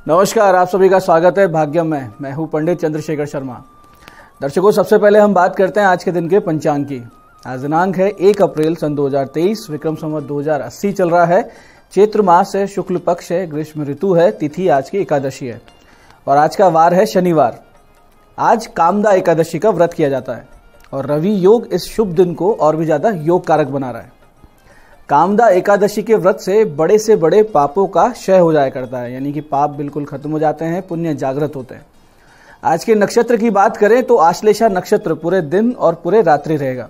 नमस्कार, आप सभी का स्वागत है भाग्यम में। मैं हूं पंडित चंद्रशेखर शर्मा। दर्शकों, सबसे पहले हम बात करते हैं आज के दिन के पंचांग की। आज दिनांक है 1 अप्रैल सन 2023, विक्रम संवत 2080 चल रहा है। चैत्र मास है, शुक्ल पक्ष है, ग्रीष्म ऋतु है, तिथि आज की एकादशी है और आज का वार है शनिवार। आज कामदा एकादशी का व्रत किया जाता है और रवि योग इस शुभ दिन को और भी ज्यादा योग कारक बना रहा है। कामदा एकादशी के व्रत से बड़े पापों का क्षय हो जाया करता है, यानी कि पाप बिल्कुल खत्म हो जाते हैं, पुण्य जागृत होते हैं। आज के नक्षत्र की बात करें तो आश्लेषा नक्षत्र पूरे दिन और पूरे रात्रि रहेगा।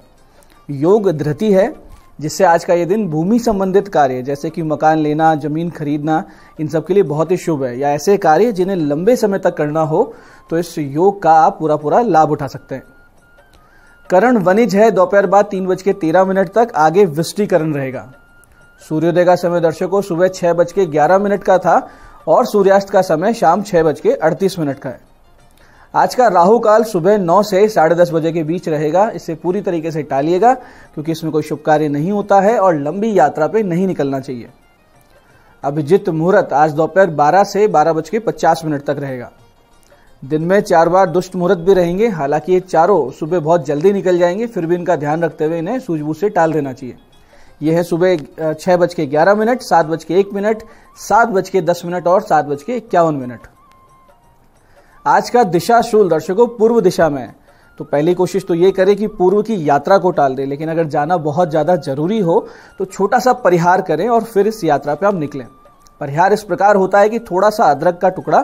योग धृति है, जिससे आज का ये दिन भूमि संबंधित कार्य जैसे कि मकान लेना, जमीन खरीदना, इन सब के लिए बहुत ही शुभ है, या ऐसे कार्य जिन्हें लंबे समय तक करना हो तो इस योग का आप पूरा लाभ उठा सकते हैं। करण वनिज है, दोपहर बाद 3:13 तक, आगे विष्टिकरण रहेगा। सूर्योदय का समय दर्शकों सुबह 6:11 का था और सूर्यास्त का समय शाम 6:38 का है। आज का राहु काल सुबह 9 से 10:30 बजे के बीच रहेगा। इसे पूरी तरीके से टालिएगा क्योंकि इसमें कोई शुभ कार्य नहीं होता है और लंबी यात्रा पे नहीं निकलना चाहिए। अभिजित मुहूर्त आज दोपहर 12 से 12:50 तक रहेगा। दिन में 4 बार दुष्ट मुहूर्त भी रहेंगे। हालांकि ये चारों सुबह बहुत जल्दी निकल जाएंगे, फिर भी इनका ध्यान रखते हुए इन्हें सूझबूझ से टाल देना चाहिए। यह है सुबह 6:11, 7:01, 7:10 और 7:51। आज का दिशा शूल दर्शकों पूर्व दिशा में है, तो पहली कोशिश तो ये करें कि पूर्व की यात्रा को टाल दें, लेकिन अगर जाना बहुत ज्यादा जरूरी हो तो छोटा सा परिहार करें और फिर इस यात्रा पे आप निकलें। परिहार इस प्रकार होता है कि थोड़ा सा अदरक का टुकड़ा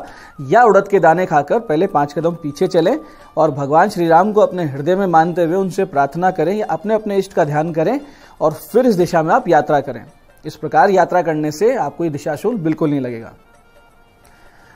या उड़द के दाने खाकर पहले 5 कदम पीछे चलें और भगवान श्री राम को अपने हृदय में मानते हुए उनसे प्रार्थना करें या अपने इष्ट का ध्यान करें और फिर इस दिशा में आप यात्रा करें। इस प्रकार यात्रा करने से आपको ये दिशाशूल बिल्कुल नहीं लगेगा।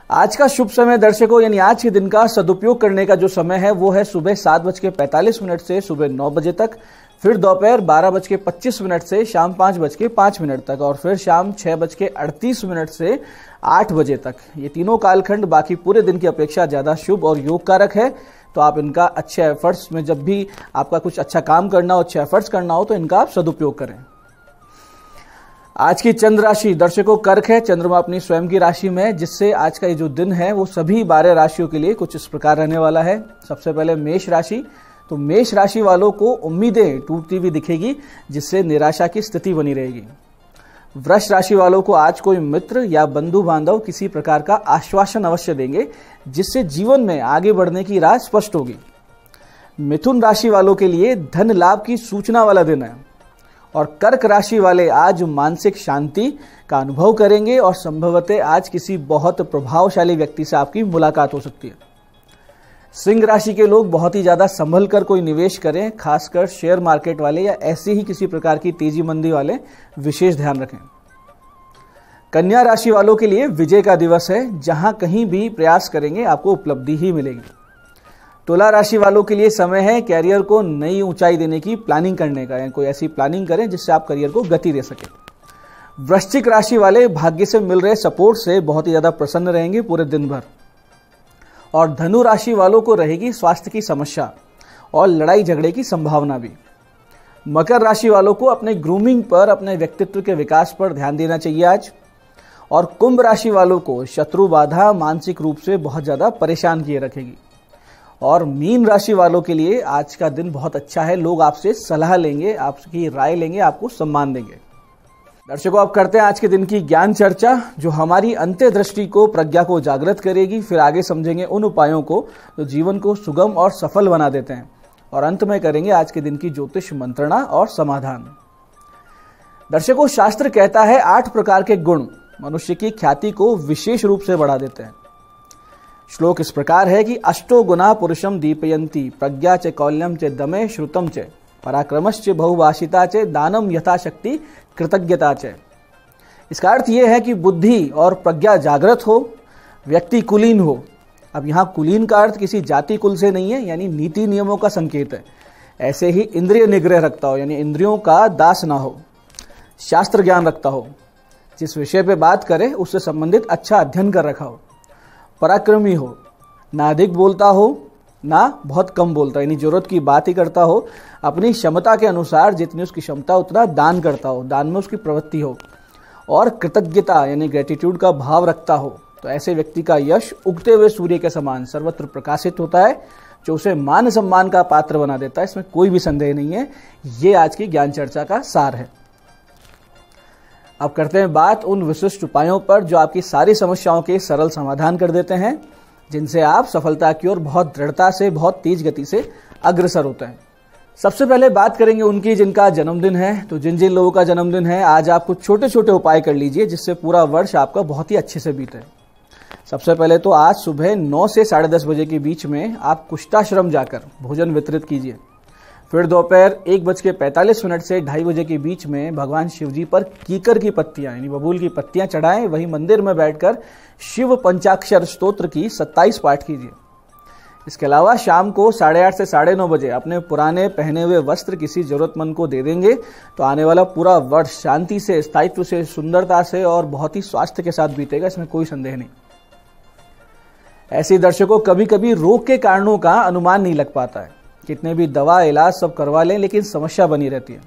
आज का शुभ समय दर्शकों, यानी आज के दिन का सदुपयोग करने का जो समय है वो है सुबह 7:45 से सुबह 9 बजे तक, फिर दोपहर 12:25 से शाम 5:05 तक और फिर शाम 6:38 से 8 बजे तक। ये तीनों कालखंड बाकी पूरे दिन की अपेक्षा ज्यादा शुभ और योग कारक है, तो आप इनका अच्छे एफर्ट्स में, जब भी आपका कुछ अच्छा काम करना हो, अच्छे एफर्ट्स करना हो, तो इनका आप सदुपयोग करें। आज की चंद्र राशि दर्शकों कर्क है। चंद्रमा अपनी स्वयं की राशि में है, जिससे आज का ये जो दिन है वो सभी 12 राशियों के लिए कुछ इस प्रकार रहने वाला है। सबसे पहले मेष राशि, तो मेष राशि वालों को उम्मीदें टूटती हुई दिखेगी, जिससे निराशा की स्थिति बनी रहेगी। वृष राशि वालों को आज कोई मित्र या बंधु बांधव किसी प्रकार का आश्वासन अवश्य देंगे, जिससे जीवन में आगे बढ़ने की राह स्पष्ट होगी। मिथुन राशि वालों के लिए धन लाभ की सूचना वाला दिन है और कर्क राशि वाले आज मानसिक शांति का अनुभव करेंगे और संभवतः आज किसी बहुत प्रभावशाली व्यक्ति से आपकी मुलाकात हो सकती है। सिंह राशि के लोग बहुत ही ज्यादा संभल कर कोई निवेश करें, खासकर शेयर मार्केट वाले या ऐसे ही किसी प्रकार की तेजी मंदी वाले विशेष ध्यान रखें। कन्या राशि वालों के लिए विजय का दिवस है, जहां कहीं भी प्रयास करेंगे आपको उपलब्धि ही मिलेगी। तुला राशि वालों के लिए समय है कैरियर को नई ऊंचाई देने की प्लानिंग करने का, या कोई ऐसी प्लानिंग करें जिससे आप करियर को गति दे सके। वृश्चिक राशि वाले भाग्य से मिल रहे सपोर्ट से बहुत ही ज्यादा प्रसन्न रहेंगे पूरे दिन भर। और धनु राशि वालों को रहेगी स्वास्थ्य की समस्या और लड़ाई झगड़े की संभावना भी। मकर राशि वालों को अपने ग्रूमिंग पर, अपने व्यक्तित्व के विकास पर ध्यान देना चाहिए आज। और कुंभ राशि वालों को शत्रु बाधा मानसिक रूप से बहुत ज्यादा परेशान किए रखेगी। और मीन राशि वालों के लिए आज का दिन बहुत अच्छा है। लोग आपसे सलाह लेंगे, आपकी राय लेंगे, आपको सम्मान देंगे। दर्शकों, अब करते हैं आज के दिन की ज्ञान चर्चा, जो हमारी अंतर्दृष्टि को, प्रज्ञा को जागृत करेगी। फिर आगे समझेंगे उन उपायों को जो जीवन को सुगम और सफल बना देते हैं, और अंत में करेंगे आज के दिन की ज्योतिष मंत्रणा और समाधान। दर्शकों, शास्त्र कहता है 8 प्रकार के गुण मनुष्य की ख्याति को विशेष रूप से बढ़ा देते हैं। श्लोक इस प्रकार है कि अष्टो गुणा पुरुषम दीपयंती, प्रज्ञा च कौल्यम च दमे श्रुतम च पराक्रमश्च बहुभाषिता च दानम यथाशक्ति कृतज्ञता च। इसका अर्थ यह है कि बुद्धि और प्रज्ञा जागृत हो, व्यक्ति कुलीन हो। अब यहाँ कुलीन का अर्थ किसी जाति कुल से नहीं है, यानी नीति नियमों का संकेत है। ऐसे ही इंद्रिय निग्रह रखता हो, यानी इंद्रियों का दास ना हो, शास्त्र ज्ञान रखता हो, जिस विषय पे बात करे उससे संबंधित अच्छा अध्ययन कर रखा हो, पराक्रमी हो, ना अधिक बोलता हो ना बहुत कम बोलता, यानी जरूरत की बात ही करता हो, अपनी क्षमता के अनुसार जितनी उसकी क्षमता उतना दान करता हो, दान में उसकी प्रवृत्ति हो, और कृतज्ञता यानी ग्रेटिट्यूड का भाव रखता हो। तो ऐसे व्यक्ति का यश उगते हुए सूर्य के समान सर्वत्र प्रकाशित होता है, जो उसे मान सम्मान का पात्र बना देता है। इसमें कोई भी संदेह नहीं है। ये आज की ज्ञान चर्चा का सार है। अब करते हैं बात उन विशिष्ट उपायों पर जो आपकी सारी समस्याओं के सरल समाधान कर देते हैं, जिनसे आप सफलता की ओर बहुत दृढ़ता से, बहुत तेज गति से अग्रसर होते हैं। सबसे पहले बात करेंगे उनकी जिनका जन्मदिन है। तो जिन जिन लोगों का जन्मदिन है, आज आप कुछ छोटे छोटे उपाय कर लीजिए जिससे पूरा वर्ष आपका बहुत ही अच्छे से बीते। सबसे पहले तो आज सुबह 9 से 10:30 बजे के बीच में आप कुष्ठाश्रम जाकर भोजन वितरित कीजिए। फिर दोपहर 1:45 से 2:30 बजे के बीच में भगवान शिव जी पर कीकर की पत्तियां यानी बबूल की पत्तियां चढ़ाएं। वहीं मंदिर में बैठकर शिव पंचाक्षर स्तोत्र की 27 पाठ कीजिए। इसके अलावा शाम को 8:30 से 9:30 बजे अपने पुराने पहने हुए वस्त्र किसी जरूरतमंद को दे देंगे तो आने वाला पूरा वर्ष शांति से, स्थायित्व से, सुंदरता से और बहुत ही स्वास्थ्य के साथ बीतेगा। इसमें कोई संदेह नहीं। ऐसे दर्शकों, कभी कभी रोग के कारणों का अनुमान नहीं लग पाता है। कितने भी दवा इलाज सब करवा लें, लेकिन समस्या बनी रहती है।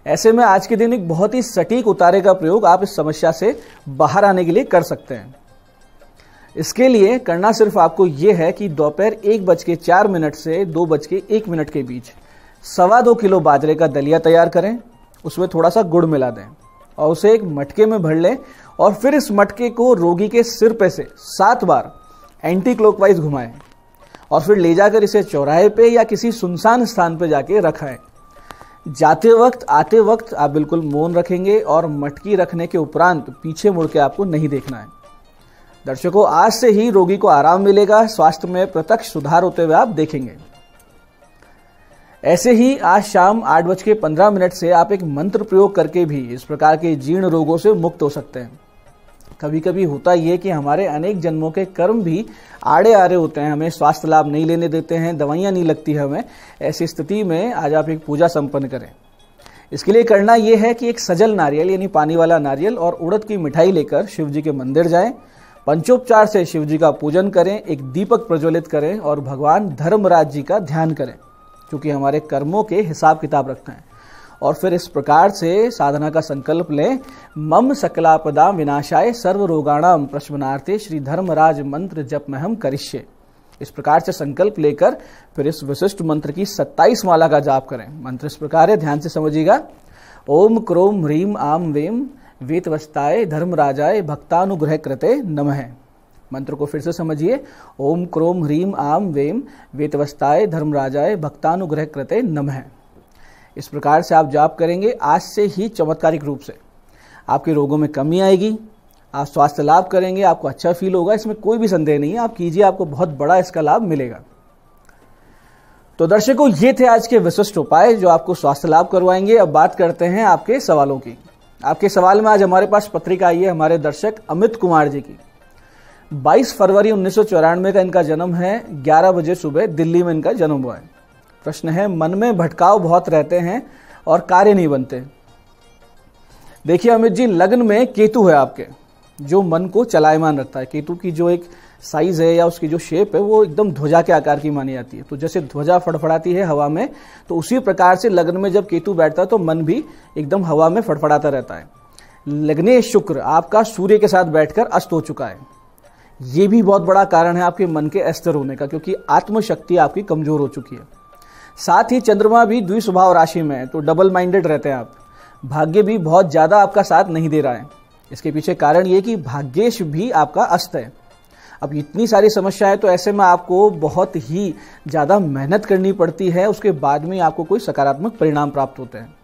ऐसे में आज के दिन एक बहुत ही सटीक उतारे का प्रयोग आप इस समस्या से बाहर आने के लिए कर सकते हैं। इसके लिए करना सिर्फ आपको यह है कि दोपहर 1:04 से 2:01 के बीच 2.25 किलो बाजरे का दलिया तैयार करें। उसमें थोड़ा सा गुड़ मिला दें और उसे एक मटके में भर लें और फिर इस मटके को रोगी के सिर पे से 7 बार एंटी क्लॉकवाइज घुमाएं और फिर ले जाकर इसे चौराहे पे या किसी सुनसान स्थान पे जाके रखाएं। जाते वक्त, आते वक्त आप बिल्कुल मौन रखेंगे और मटकी रखने के उपरांत पीछे मुड़ के आपको नहीं देखना है। दर्शकों, आज से ही रोगी को आराम मिलेगा, स्वास्थ्य में प्रत्यक्ष सुधार होते हुए आप देखेंगे। ऐसे ही आज शाम 8:15 से आप एक मंत्र प्रयोग करके भी इस प्रकार के जीर्ण रोगों से मुक्त हो सकते हैं। कभी कभी होता यह कि हमारे अनेक जन्मों के कर्म भी आड़े आ रहे होते हैं, हमें स्वास्थ्य लाभ नहीं लेने देते हैं, दवाइयां नहीं लगती है हमें। ऐसी स्थिति में आज आप एक पूजा संपन्न करें। इसके लिए करना यह है कि एक सजल नारियल यानी पानी वाला नारियल और उड़द की मिठाई लेकर शिव जी के मंदिर जाएं, पंचोपचार से शिव जी का पूजन करें, एक दीपक प्रज्वलित करें और भगवान धर्मराज जी का ध्यान करें, क्योंकि हमारे कर्मों के हिसाब किताब रखते हैं। और फिर इस प्रकार से साधना का संकल्प लें, मम सकलापदा विनाशाय सर्व रोगाणाम प्रशमनार्थे श्री धर्मराज मंत्र जप में हम करिष्ये। इस प्रकार से संकल्प लेकर फिर इस विशिष्ट मंत्र की 27 माला का जाप करें। मंत्र इस प्रकार है, ध्यान से समझिएगा। ओम क्रोम ह्रीम आम वेम वेतवस्ताय धर्मराजाय भक्तानुग्रह कृते नमः। मंत्र को फिर से समझिए। ओम क्रोम ह्रीम आम वेम वेतवस्ताय धर्मराजाय भक्तानुग्रह कृते नमः। इस प्रकार से आप जाप करेंगे, आज से ही चमत्कारिक रूप से आपके रोगों में कमी आएगी, आप स्वास्थ्य लाभ करेंगे, आपको अच्छा फील होगा। इसमें कोई भी संदेह नहीं है। आप कीजिए, आपको बहुत बड़ा इसका लाभ मिलेगा। तो दर्शकों, ये थे आज के विशिष्ट उपाय जो आपको स्वास्थ्य लाभ करवाएंगे। अब बात करते हैं आपके सवालों की। आपके सवाल में आज हमारे पास पत्रिका आई है हमारे दर्शक अमित कुमार जी की। 22 फरवरी 1994 का इनका जन्म है। 11 बजे सुबह दिल्ली में इनका जन्म हुआ है। प्रश्न है, मन में भटकाव बहुत रहते हैं और कार्य नहीं बनते। देखिए अमित जी, लग्न में केतु है आपके, जो मन को चलायमान रखता है। केतु की जो एक साइज है या उसकी जो शेप है वो एकदम ध्वजा के आकार की मानी जाती है। तो जैसे ध्वजा फड़फड़ाती है हवा में, तो उसी प्रकार से लग्न में जब केतु बैठता है तो मन भी एकदम हवा में फड़फड़ाता रहता है। लग्ने शुक्र आपका सूर्य के साथ बैठकर अस्त हो चुका है। ये भी बहुत बड़ा कारण है आपके मन के अस्थिर होने का, क्योंकि आत्मशक्ति आपकी कमजोर हो चुकी है। साथ ही चंद्रमा भी द्विस्वभाव राशि में है, तो डबल माइंडेड रहते हैं आप। भाग्य भी बहुत ज्यादा आपका साथ नहीं दे रहा है। इसके पीछे कारण ये कि भाग्येश भी आपका अस्त है। अब इतनी सारी समस्या है, तो ऐसे में आपको बहुत ही ज्यादा मेहनत करनी पड़ती है, उसके बाद में आपको कोई सकारात्मक परिणाम प्राप्त होते हैं।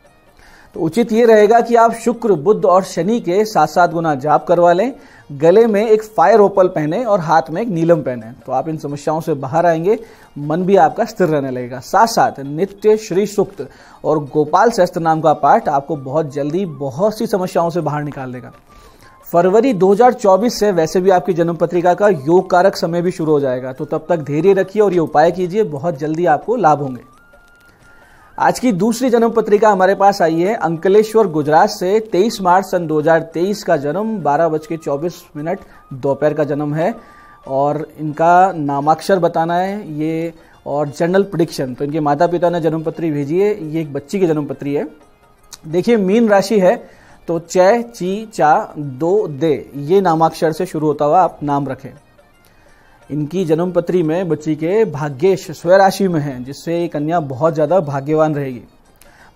तो उचित ये रहेगा कि आप शुक्र, बुध और शनि के 7-7 गुना जाप करवा लें, गले में एक फायर ओपल पहने और हाथ में एक नीलम पहने। तो आप इन समस्याओं से बाहर आएंगे, मन भी आपका स्थिर रहने लगेगा। साथ साथ नित्य श्री सूक्त और गोपाल सहस्त्र नाम का पाठ आपको बहुत जल्दी बहुत सी समस्याओं से बाहर निकाल देगा। फरवरी 2024 से वैसे भी आपकी जन्म पत्रिका का योग कारक समय भी शुरू हो जाएगा, तो तब तक धैर्य रखिए और ये उपाय कीजिए, बहुत जल्दी आपको लाभ होंगे। आज की दूसरी जन्म पत्रिका हमारे पास आई है अंकलेश्वर गुजरात से। 23 मार्च सन 2023 का जन्म, 12:24 दोपहर का जन्म है और इनका नामाक्षर बताना है ये और जनरल प्रेडिक्शन। तो इनके माता पिता ने जन्म पत्री भेजी है, ये एक बच्ची की जन्म पत्री है। देखिए मीन राशि है, तो च, ची, चा, दो, दे ये नामाक्षर से शुरू होता हुआ आप नाम रखें। इनकी जन्मपत्री में बच्ची के भाग्येश स्वयं राशि में है, जिससे ये कन्या बहुत ज्यादा भाग्यवान रहेगी।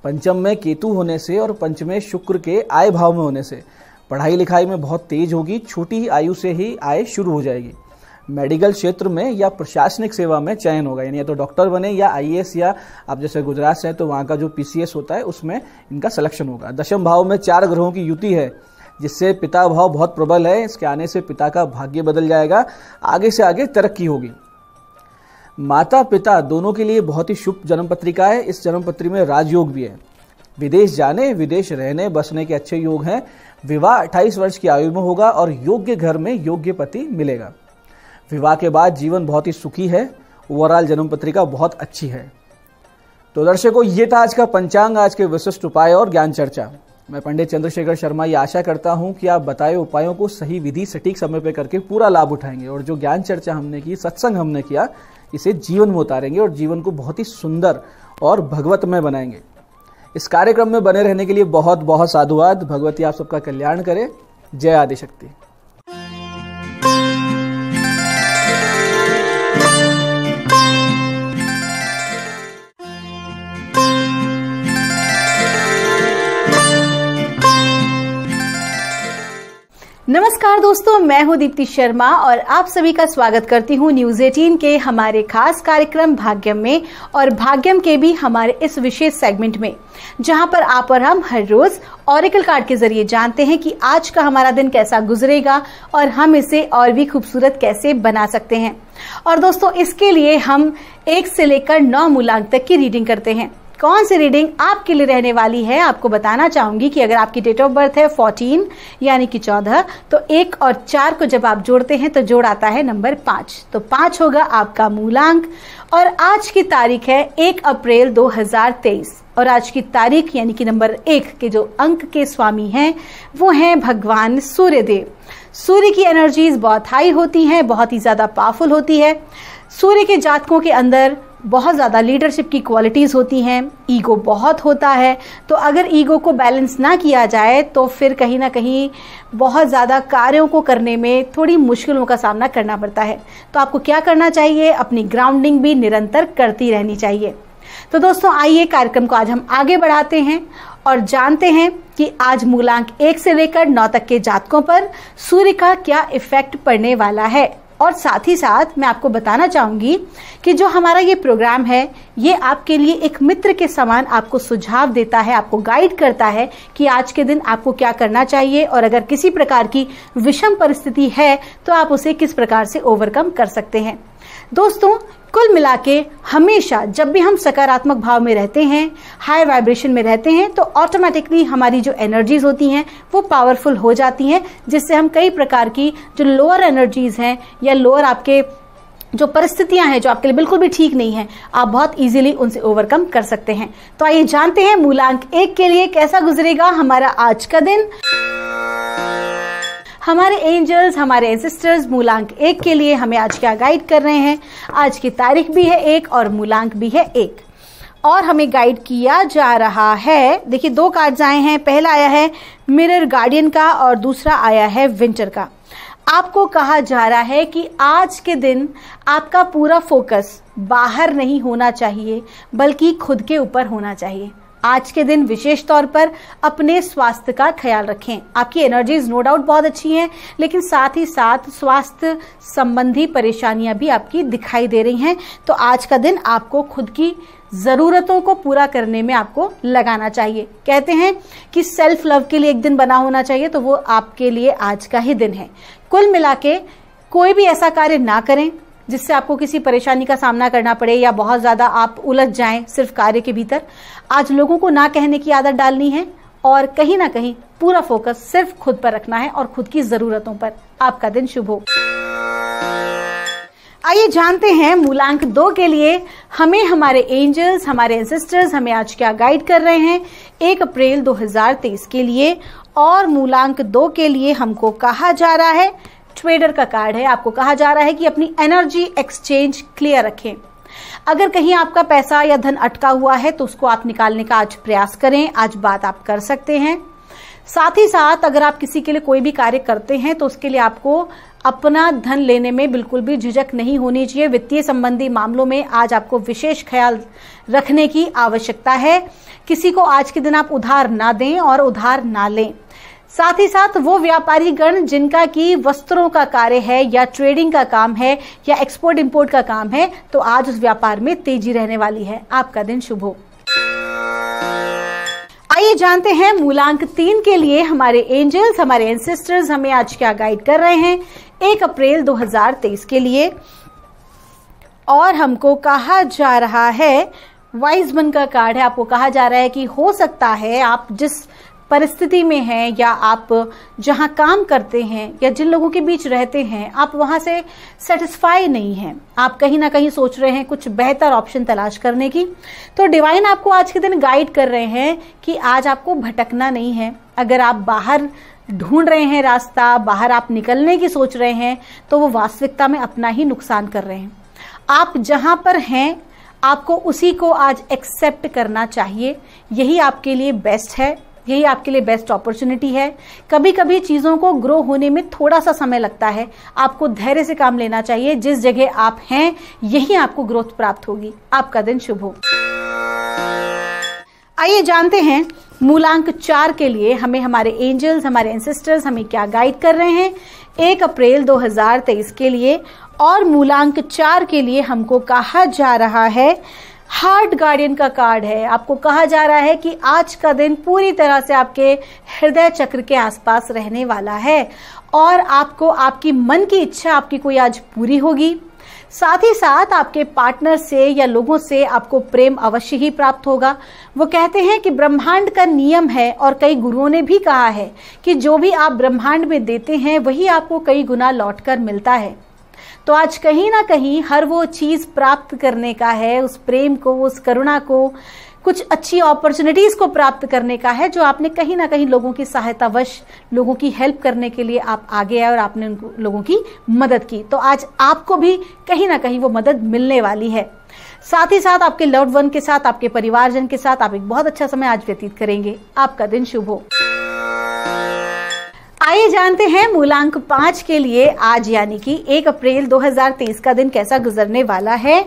पंचम में केतु होने से और पंचमें शुक्र के आय भाव में होने से पढ़ाई लिखाई में बहुत तेज होगी। छोटी आयु से ही आय शुरू हो जाएगी। मेडिकल क्षेत्र में या प्रशासनिक सेवा में चयन होगा, यानी या तो डॉक्टर बने या आईएएस, या आप जैसे गुजरात से हैं तो वहाँ का जो पीसीएस होता है उसमें इनका सिलेक्शन होगा। दशम भाव में 4 ग्रहों की युति है, जिससे पिता भाव बहुत प्रबल है। इसके आने से पिता का भाग्य बदल जाएगा, आगे से आगे तरक्की होगी। माता पिता दोनों के लिए बहुत ही शुभ जन्म पत्रिका है। इस जन्म पत्री में राजयोग भी है। विदेश जाने, विदेश रहने बसने के अच्छे योग हैं। विवाह 28 वर्ष की आयु में होगा और योग्य घर में योग्य पति मिलेगा। विवाह के बाद जीवन बहुत ही सुखी है। ओवरऑल जन्म पत्रिका बहुत अच्छी है। तो दर्शकों, ये था आज का पंचांग, आज के विशिष्ट उपाय और ज्ञान चर्चा। मैं पंडित चंद्रशेखर शर्मा ये आशा करता हूं कि आप बताए उपायों को सही विधि सटीक समय पर करके पूरा लाभ उठाएंगे और जो ज्ञान चर्चा हमने की, सत्संग हमने किया, इसे जीवन में उतारेंगे और जीवन को बहुत ही सुंदर और भगवतमय बनाएंगे। इस कार्यक्रम में बने रहने के लिए बहुत बहुत साधुवाद। भगवती आप सबका कल्याण करे। जय आदिशक्ति। नमस्कार दोस्तों, मैं हूं दीप्ति शर्मा और आप सभी का स्वागत करती हूं न्यूज 18 के हमारे खास कार्यक्रम भाग्यम में और भाग्यम के भी हमारे इस विशेष सेगमेंट में, जहां पर आप और हम हर रोज ऑरेकल कार्ड के जरिए जानते हैं कि आज का हमारा दिन कैसा गुजरेगा और हम इसे और भी खूबसूरत कैसे बना सकते हैं। और दोस्तों, इसके लिए हम 1 से लेकर 9 मूलांक तक की रीडिंग करते हैं। कौन सी रीडिंग आपके लिए रहने वाली है, आपको बताना चाहूंगी कि अगर आपकी डेट ऑफ बर्थ है 14 यानी कि 14, तो 1 और 4 को जब आप जोड़ते हैं तो जोड़ आता है नंबर 5। तो 5 होगा आपका मूलांक। और आज की तारीख है 1 अप्रैल 2023 और आज की तारीख यानी कि नंबर 1 के जो अंक के स्वामी हैं वो हैं भगवान सूर्यदेव। सूर्य की एनर्जीज बहुत हाई होती हैं, बहुत ही ज्यादा पावरफुल होती है। सूर्य के जातकों के अंदर बहुत ज़्यादा लीडरशिप की क्वालिटीज़ होती हैं, ईगो बहुत होता है। तो अगर ईगो को बैलेंस ना किया जाए तो फिर कहीं ना कहीं बहुत ज़्यादा कार्यों को करने में थोड़ी मुश्किलों का सामना करना पड़ता है। तो आपको क्या करना चाहिए, अपनी ग्राउंडिंग भी निरंतर करती रहनी चाहिए। तो दोस्तों, आइए कार्यक्रम को आज हम आगे बढ़ाते हैं और जानते हैं कि आज मूलांक 1 से लेकर 9 तक के जातकों पर सूर्य का क्या इफेक्ट पड़ने वाला है। और साथ ही साथ मैं आपको बताना चाहूंगी कि जो हमारा ये प्रोग्राम है ये आपके लिए एक मित्र के समान आपको सुझाव देता है, आपको गाइड करता है कि आज के दिन आपको क्या करना चाहिए और अगर किसी प्रकार की विषम परिस्थिति है तो आप उसे किस प्रकार से ओवरकम कर सकते हैं। दोस्तों, कुल मिलाके हमेशा जब भी हम सकारात्मक भाव में रहते हैं, हाई वाइब्रेशन में रहते हैं, तो ऑटोमेटिकली हमारी जो एनर्जीज होती हैं वो पावरफुल हो जाती हैं, जिससे हम कई प्रकार की जो लोअर एनर्जीज हैं या लोअर आपके जो परिस्थितियां हैं जो आपके लिए बिल्कुल भी ठीक नहीं है, आप बहुत इजीली उनसे ओवरकम कर सकते हैं। तो आइए जानते हैं मूलांक 1 के लिए कैसा गुजरेगा हमारा आज का दिन। हमारे एंजल्स, हमारे एंसेस्टर्स मूलांक 1 के लिए हमें आज क्या गाइड कर रहे हैं। आज की तारीख भी है 1 और मूलांक भी है 1 और हमें गाइड किया जा रहा है। देखिए, 2 कार्ड्स आए हैं। पहला आया है मिरर गार्डियन का और दूसरा आया है विंटर का। आपको कहा जा रहा है कि आज के दिन आपका पूरा फोकस बाहर नहीं होना चाहिए बल्कि खुद के ऊपर होना चाहिए। आज के दिन विशेष तौर पर अपने स्वास्थ्य का ख्याल रखें। आपकी एनर्जीज नो डाउट बहुत अच्छी हैं, लेकिन साथ ही साथ स्वास्थ्य संबंधी परेशानियां भी आपकी दिखाई दे रही हैं। तो आज का दिन आपको खुद की जरूरतों को पूरा करने में आपको लगाना चाहिए। कहते हैं कि सेल्फ लव के लिए एक दिन बना होना चाहिए, तो वो आपके लिए आज का ही दिन है। कुल मिलाके कोई भी ऐसा कार्य ना करें जिससे आपको किसी परेशानी का सामना करना पड़े या बहुत ज्यादा आप उलझ जाएं सिर्फ कार्य के भीतर। आज लोगों को ना कहने की आदत डालनी है और कहीं ना कहीं पूरा फोकस सिर्फ खुद पर रखना है और खुद की जरूरतों पर। आपका दिन शुभ हो। आइए जानते हैं मूलांक 2 के लिए हमें हमारे एंजल्स, हमारे एंसेस्टर्स हमें आज क्या गाइड कर रहे हैं 1 अप्रैल 2023 के लिए। और मूलांक 2 के लिए हमको कहा जा रहा है, ट्रेडर का कार्ड है, आपको कहा जा रहा है कि अपनी एनर्जी एक्सचेंज क्लियर रखें। अगर कहीं आपका पैसा या धन अटका हुआ है तो उसको आप निकालने का आज प्रयास करें। आज बात आप कर सकते हैं। साथ ही साथ अगर आप किसी के लिए कोई भी कार्य करते हैं तो उसके लिए आपको अपना धन लेने में बिल्कुल भी झिझक नहीं होनी चाहिए। वित्तीय संबंधी मामलों में आज आपको विशेष ख्याल रखने की आवश्यकता है। किसी को आज के दिन आप उधार ना दें और उधार ना लें। साथ ही साथ वो व्यापारी गण जिनका की वस्त्रों का कार्य है या ट्रेडिंग का काम है या एक्सपोर्ट इंपोर्ट का काम है, तो आज उस व्यापार में तेजी रहने वाली है। आपका दिन शुभ हो। आइए जानते हैं मूलांक 3 के लिए हमारे एंजल्स, हमारे एंसेस्टर्स हमें आज क्या गाइड कर रहे हैं 1 अप्रैल 2023 के लिए। और हमको कहा जा रहा है, वाइज मन का कार्ड है। आपको कहा जा रहा है कि हो सकता है आप जिस परिस्थिति में हैं या आप जहां काम करते हैं या जिन लोगों के बीच रहते हैं, आप वहां से सेटिस्फाई नहीं हैं। आप कहीं ना कहीं सोच रहे हैं कुछ बेहतर ऑप्शन तलाश करने की। तो डिवाइन आपको आज के दिन गाइड कर रहे हैं कि आज आपको भटकना नहीं है। अगर आप बाहर ढूंढ रहे हैं रास्ता, बाहर आप निकलने की सोच रहे हैं, तो वो वास्तविकता में अपना ही नुकसान कर रहे हैं। आप जहां पर हैं आपको उसी को आज एक्सेप्ट करना चाहिए। यही आपके लिए बेस्ट है, यही आपके लिए बेस्ट अपॉर्चुनिटी है। कभी कभी चीजों को ग्रो होने में थोड़ा सा समय लगता है, आपको धैर्य से काम लेना चाहिए। जिस जगह आप हैं यही आपको ग्रोथ प्राप्त होगी। आपका दिन शुभ हो। आइए जानते हैं मूलांक 4 के लिए हमें हमारे एंजल्स, हमारे एंसेस्टर्स हमें क्या गाइड कर रहे हैं 1 अप्रैल 2023 के लिए। और मूलांक 4 के लिए हमको कहा जा रहा है, हार्ट गार्डियन का कार्ड है। आपको कहा जा रहा है कि आज का दिन पूरी तरह से आपके हृदय चक्र के आसपास रहने वाला है और आपको आपकी मन की इच्छा आपकी कोई आज पूरी होगी। साथ ही साथ आपके पार्टनर से या लोगों से आपको प्रेम अवश्य ही प्राप्त होगा। वो कहते हैं कि ब्रह्मांड का नियम है और कई गुरुओं ने भी कहा है कि जो भी आप ब्रह्मांड में देते हैं वही आपको कई गुना लौटकर मिलता है। तो आज कहीं ना कहीं हर वो चीज प्राप्त करने का है, उस प्रेम को, उस करुणा को, कुछ अच्छी अपॉर्चुनिटीज को प्राप्त करने का है जो आपने कहीं ना कहीं लोगों की सहायतावश, लोगों की हेल्प करने के लिए आप आगे आए और आपने उन लोगों की मदद की। तो आज आपको भी कहीं ना कहीं वो मदद मिलने वाली है। साथ ही साथ आपके लव्ड वन के साथ, आपके परिवारजन के साथ आप एक बहुत अच्छा समय आज व्यतीत करेंगे। आपका दिन शुभ हो। आइए जानते हैं मूलांक 5 के लिए आज यानी कि 1 अप्रैल 2023 का दिन कैसा गुजरने वाला है।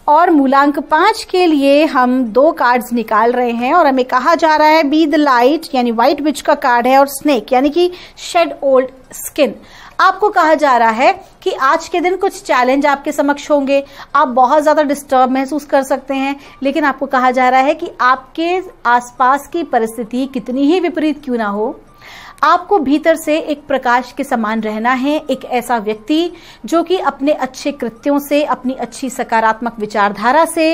और मूलांक 5 के लिए हम 2 कार्ड्स निकाल रहे हैं और हमें कहा जा रहा है बी द लाइट यानी व्हाइट विच का कार्ड है और स्नेक यानी कि शेड ओल्ड स्किन। आपको कहा जा रहा है कि आज के दिन कुछ चैलेंज आपके समक्ष होंगे, आप बहुत ज्यादा डिस्टर्ब महसूस कर सकते हैं, लेकिन आपको कहा जा रहा है कि आपके आसपास की परिस्थिति कितनी ही विपरीत क्यों ना हो, आपको भीतर से एक प्रकाश के समान रहना है। एक ऐसा व्यक्ति जो कि अपने अच्छे कृत्यों से, अपनी अच्छी सकारात्मक विचारधारा से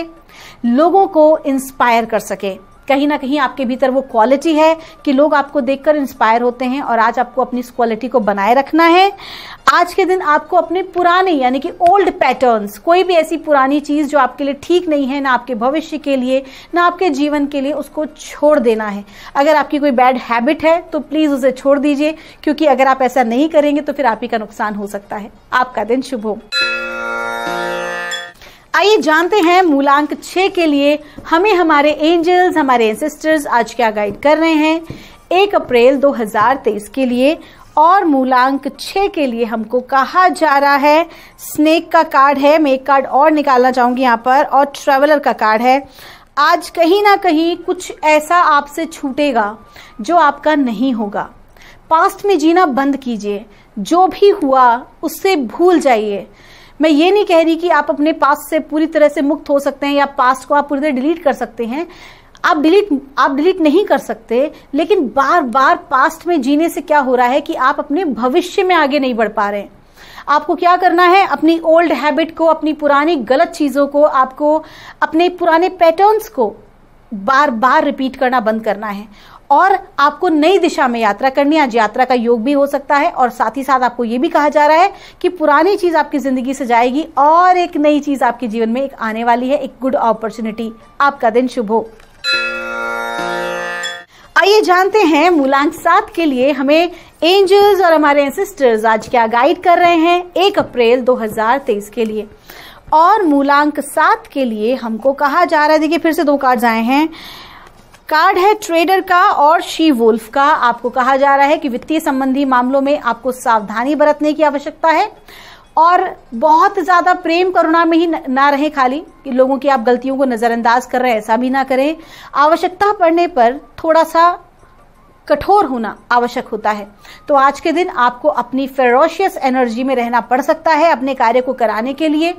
लोगों को इंस्पायर कर सके। कहीं ना कहीं आपके भीतर वो क्वालिटी है कि लोग आपको देखकर इंस्पायर होते हैं और आज आपको अपनी इस क्वालिटी को बनाए रखना है। आज के दिन आपको अपने पुराने यानी कि ओल्ड पैटर्न्स, कोई भी ऐसी पुरानी चीज जो आपके लिए ठीक नहीं है, ना आपके भविष्य के लिए ना आपके जीवन के लिए, उसको छोड़ देना है। अगर आपकी कोई बैड हैबिट है तो प्लीज उसे छोड़ दीजिए, क्योंकि अगर आप ऐसा नहीं करेंगे तो फिर आप ही का नुकसान हो सकता है। आपका दिन शुभ हो। आइए जानते हैं मूलांक 6 के लिए हमें हमारे एंजल्स, हमारे एंसेस्टर्स आज क्या गाइड कर रहे हैं 1 अप्रैल 2023 के लिए। और मूलांक 6 के लिए हमको कहा जा रहा है, स्नेक का कार्ड है, मैं एक कार्ड और निकालना चाहूंगी यहाँ पर, और ट्रैवलर का कार्ड है। आज कहीं ना कहीं कुछ ऐसा आपसे छूटेगा जो आपका नहीं होगा। पास्ट में जीना बंद कीजिए, जो भी हुआ उससे भूल जाइए। मैं ये नहीं कह रही कि आप अपने पास्ट से पूरी तरह से मुक्त हो सकते हैं या पास्ट को आप पूरी तरह डिलीट कर सकते हैं। आप डिलीट नहीं कर सकते, लेकिन बार बार पास्ट में जीने से क्या हो रहा है कि आप अपने भविष्य में आगे नहीं बढ़ पा रहे हैं। आपको क्या करना है, अपनी ओल्ड हैबिट को, अपनी पुरानी गलत चीजों को, आपको अपने पुराने पैटर्न्स को बार बार रिपीट करना बंद करना है और आपको नई दिशा में यात्रा करनी है। आज यात्रा का योग भी हो सकता है और साथ ही साथ आपको ये भी कहा जा रहा है कि पुरानी चीज आपकी जिंदगी से जाएगी और एक नई चीज आपके जीवन में एक आने वाली है, एक गुड अपॉर्चुनिटी। आपका दिन शुभ हो। आइए जानते हैं मूलांक 7 के लिए हमें एंजल्स और हमारे एंसेस्टर्स आज क्या गाइड कर रहे हैं 1 अप्रैल 2023 के लिए। और मूलांक 7 के लिए हमको कहा जा रहा है, देखिए फिर से 2 कार्ड्स आए हैं, कार्ड है ट्रेडर का और शी वुल्फ का। आपको कहा जा रहा है कि वित्तीय संबंधी मामलों में आपको सावधानी बरतने की आवश्यकता है और बहुत ज्यादा प्रेम करुणा में ही ना रहे खाली कि लोगों की आप गलतियों को नजरअंदाज कर रहे हैं, ऐसा भी ना करें। आवश्यकता पड़ने पर थोड़ा सा कठोर होना आवश्यक होता है। तो आज के दिन आपको अपनी फेरोशियस एनर्जी में रहना पड़ सकता है अपने कार्य को कराने के लिए।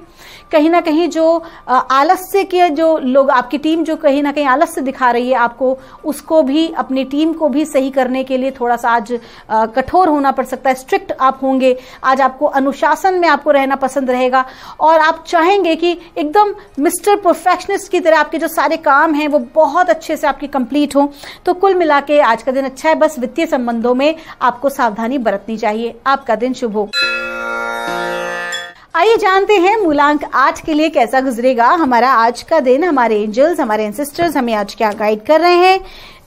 कहीं ना कहीं जो आलस्य के जो लोग, आपकी टीम जो कहीं ना कहीं आलस्य दिखा रही है आपको, उसको भी, अपनी टीम को भी सही करने के लिए थोड़ा सा आज कठोर होना पड़ सकता है, स्ट्रिक्ट आप होंगे। आज आपको अनुशासन में आपको रहना पसंद रहेगा और आप चाहेंगे कि एकदम मिस्टर परफेक्शनिस्ट की तरह आपके जो सारे काम हैं वो बहुत अच्छे से आपके कंप्लीट हों। तो कुल मिला के आज का दिन अच्छा है, बस वित्तीय संबंधों में आपको सावधानी बरतनी चाहिए। आपका दिन शुभ हो। आइए जानते हैं मूलांक 8 के लिए कैसा गुजरेगा हमारा आज का दिन। हमारे एंजल्स, हमारे एंसेस्टर्स हमें आज क्या गाइड कर रहे हैं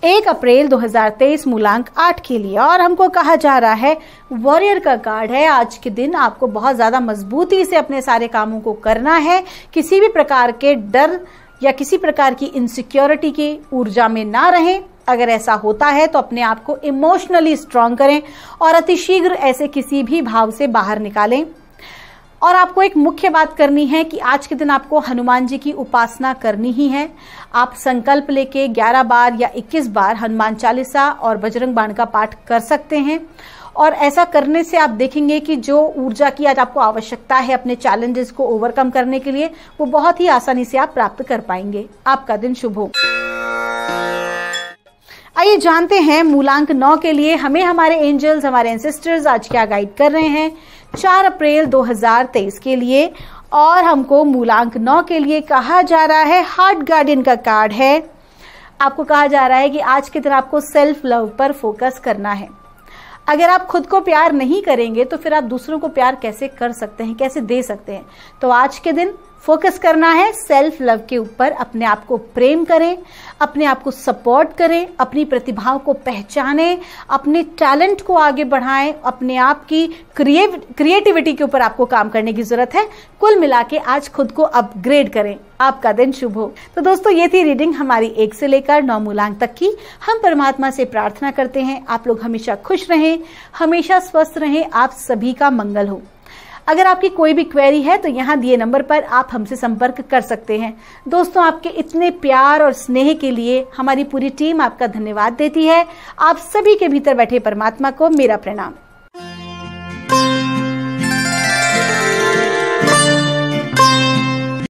1 अप्रैल 2023 मूलांक 8 के लिए। और हमको कहा जा रहा है वॉरियर का कार्ड है। आज के दिन आपको बहुत ज्यादा मजबूती से अपने सारे कामों को करना है। किसी भी प्रकार के डर या किसी प्रकार की इनसिक्योरिटी की ऊर्जा में ना रहें। अगर ऐसा होता है तो अपने आप को इमोशनली स्ट्रांग करें और अतिशीघ्र ऐसे किसी भी भाव से बाहर निकालें। और आपको एक मुख्य बात करनी है कि आज के दिन आपको हनुमान जी की उपासना करनी ही है। आप संकल्प लेके 11 बार या 21 बार हनुमान चालीसा और बजरंग बाण का पाठ कर सकते हैं। और ऐसा करने से आप देखेंगे कि जो ऊर्जा की आज आपको आवश्यकता है अपने चैलेंजेस को ओवरकम करने के लिए, वो बहुत ही आसानी से आप प्राप्त कर पाएंगे। आपका दिन शुभ हो। आइए जानते हैं मूलांक 9 के लिए हमें हमारे एंजल्स, हमारे एंसेस्टर्स आज क्या गाइड कर रहे हैं 4 अप्रैल 2023 के लिए। और हमको मूलांक 9 के लिए कहा जा रहा है हार्ट गार्डियन का कार्ड है। आपको कहा जा रहा है कि आज के दिन आपको सेल्फ लव पर फोकस करना है। अगर आप खुद को प्यार नहीं करेंगे तो फिर आप दूसरों को प्यार कैसे कर सकते हैं, कैसे दे सकते हैं। तो आज के दिन फोकस करना है सेल्फ लव के ऊपर। अपने आप को प्रेम करें, अपने आप को सपोर्ट करें, अपनी प्रतिभाओं को पहचानें, अपने टैलेंट को आगे बढ़ाएं, अपने आप की क्रिएटिविटी के ऊपर आपको काम करने की जरूरत है। कुल मिला के आज खुद को अपग्रेड करें। आपका दिन शुभ हो। तो दोस्तों ये थी रीडिंग हमारी 1 से लेकर 9 मूलांक तक की। हम परमात्मा से प्रार्थना करते हैं आप लोग हमेशा खुश रहें, हमेशा स्वस्थ रहें, आप सभी का मंगल हो। अगर आपकी कोई भी क्वेरी है तो यहाँ दिए नंबर पर आप हमसे संपर्क कर सकते हैं। दोस्तों आपके इतने प्यार और स्नेह के लिए हमारी पूरी टीम आपका धन्यवाद देती है। आप सभी के भीतर बैठे परमात्मा को मेरा प्रणाम।